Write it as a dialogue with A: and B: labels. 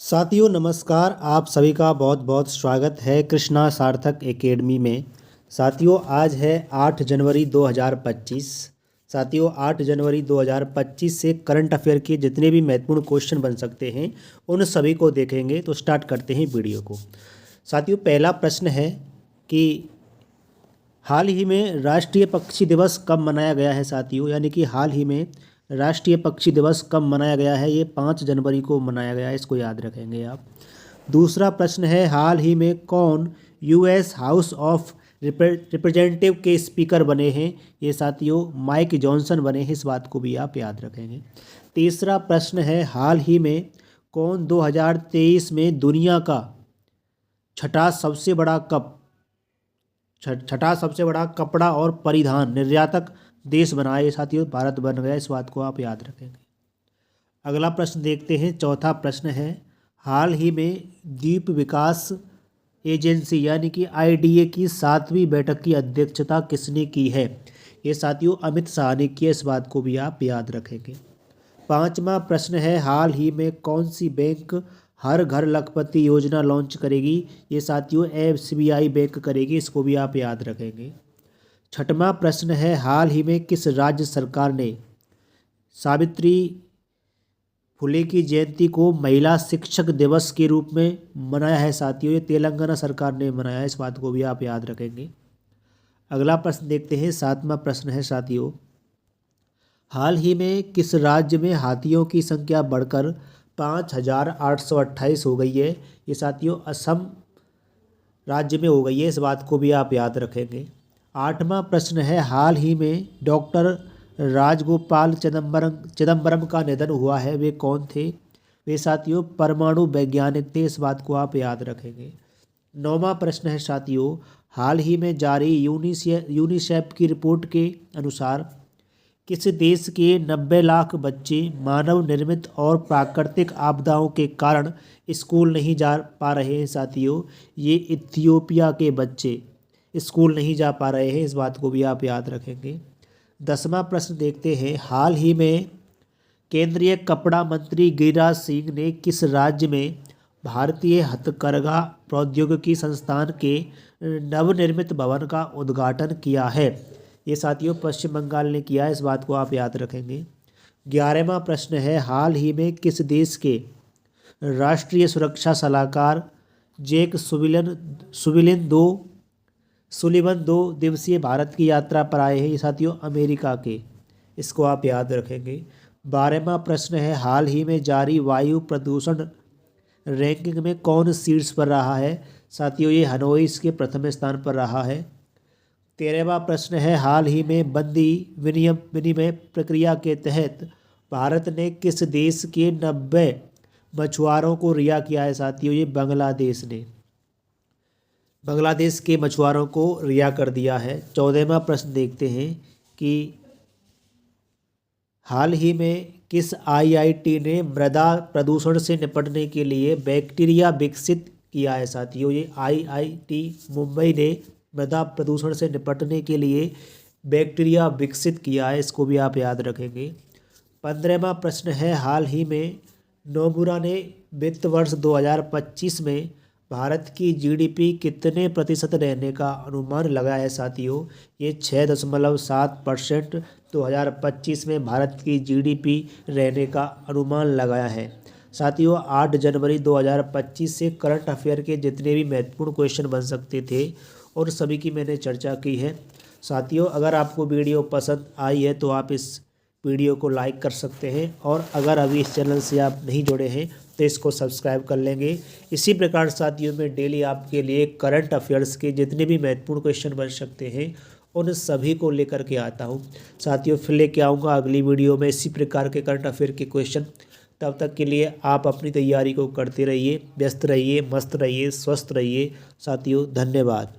A: साथियों नमस्कार। आप सभी का बहुत बहुत स्वागत है कृष्णा सार्थक एकेडमी में। साथियों आज है 8 जनवरी 2025। साथियों 8 जनवरी 2025 से करंट अफेयर के जितने भी महत्वपूर्ण क्वेश्चन बन सकते हैं उन सभी को देखेंगे। तो स्टार्ट करते हैं वीडियो को। साथियों पहला प्रश्न है कि हाल ही में राष्ट्रीय पक्षी दिवस कब मनाया गया है। साथियों यानी कि हाल ही में राष्ट्रीय पक्षी दिवस कब मनाया गया है। ये 5 जनवरी को मनाया गया है, इसको याद रखेंगे आप। दूसरा प्रश्न है हाल ही में कौन यूएस हाउस ऑफ रिप्रेजेंटेटिव के स्पीकर बने हैं। ये साथियों माइक जॉनसन बने हैं, इस बात को भी आप याद रखेंगे। तीसरा प्रश्न है हाल ही में कौन 2023 में दुनिया का छठा सबसे बड़ा कपड़ा और परिधान निर्यातक देश बना है। साथियों भारत बन गया, इस बात को आप याद रखेंगे। अगला प्रश्न देखते हैं। चौथा प्रश्न है हाल ही में द्वीप विकास एजेंसी यानी कि आईडीए की 7वीं बैठक की अध्यक्षता किसने की है। ये साथियों अमित शाह ने की है, इस बात को भी आप याद रखेंगे। पांचवा प्रश्न है हाल ही में कौन सी बैंक हर घर लखपति योजना लॉन्च करेगी। ये साथियों एसबीआई बैंक करेगी, इसको भी आप याद रखेंगे। छठवां प्रश्न है हाल ही में किस राज्य सरकार ने सावित्री फुले की जयंती को महिला शिक्षक दिवस के रूप में मनाया है। साथियों ये तेलंगाना सरकार ने मनाया है, इस बात को भी आप याद रखेंगे। अगला प्रश्न देखते हैं। सातवां प्रश्न है साथियों हाल ही में किस राज्य में हाथियों की संख्या बढ़कर 5,828 हो गई है। ये साथियों असम राज्य में हो गई है, इस बात को भी आप याद रखेंगे। आठवां प्रश्न है हाल ही में डॉक्टर राजगोपाल चिदम्बरम का निधन हुआ है, वे कौन थे। वे साथियों परमाणु वैज्ञानिक थे, इस बात को आप याद रखेंगे। नौवां प्रश्न है साथियों हाल ही में जारी यूनिसेफ की रिपोर्ट के अनुसार किस देश के 90 लाख बच्चे मानव निर्मित और प्राकृतिक आपदाओं के कारण स्कूल नहीं जा पा रहे हैं। साथियों ये इथियोपिया के बच्चे स्कूल नहीं जा पा रहे हैं, इस बात को भी आप याद रखेंगे। 10वां प्रश्न देखते हैं हाल ही में केंद्रीय कपड़ा मंत्री गिरिराज सिंह ने किस राज्य में भारतीय हथकरघा प्रौद्योगिकी संस्थान के नवनिर्मित भवन का उद्घाटन किया है। ये साथियों पश्चिम बंगाल ने किया है, इस बात को आप याद रखेंगे। 11वां प्रश्न है हाल ही में किस देश के राष्ट्रीय सुरक्षा सलाहकार जेक सुलिवन 2 दिवसीय भारत की यात्रा पर आए हैं। ये साथियों अमेरिका के, इसको आप याद रखेंगे। 12वां प्रश्न है हाल ही में जारी वायु प्रदूषण रैंकिंग में कौन शीर्ष पर रहा है। साथियों ये हनोई इसके प्रथम स्थान पर रहा है। 13वां प्रश्न है हाल ही में बंदी विनिमय प्रक्रिया के तहत भारत ने किस देश के 90 मछुआरों को रिहा किया है। साथियों ये बांग्लादेश के मछुआरों को रिहा कर दिया है। 14वां प्रश्न देखते हैं कि हाल ही में किस आईआईटी ने मृदा प्रदूषण से निपटने के लिए बैक्टीरिया विकसित किया है। साथियों ये आईआईटी मुंबई ने मृदा प्रदूषण से निपटने के लिए बैक्टीरिया विकसित किया है, इसको भी आप याद रखेंगे। 15वां प्रश्न है हाल ही में नोमुरा ने वित्त वर्ष 2025 में भारत की जीडीपी कितने प्रतिशत रहने का अनुमान लगाया है। साथियों ये 6.7% 2025 में भारत की जीडीपी रहने का अनुमान लगाया है। साथियों 8 जनवरी 2025 से करंट अफेयर के जितने भी महत्वपूर्ण क्वेश्चन बन सकते थे और सभी की मैंने चर्चा की है। साथियों अगर आपको वीडियो पसंद आई है तो आप इस वीडियो को लाइक कर सकते हैं और अगर अभी इस चैनल से आप नहीं जुड़े हैं तो इसको सब्सक्राइब कर लेंगे। इसी प्रकार साथियों मैं डेली आपके लिए करंट अफेयर्स के जितने भी महत्वपूर्ण क्वेश्चन बन सकते हैं उन सभी को लेकर के आता हूं। साथियों फिर लेके आऊँगा अगली वीडियो में इसी प्रकार के करंट अफेयर के क्वेश्चन। तब तक के लिए आप अपनी तैयारी को करते रहिए, व्यस्त रहिए, मस्त रहिए, स्वस्थ रहिए। साथियों धन्यवाद।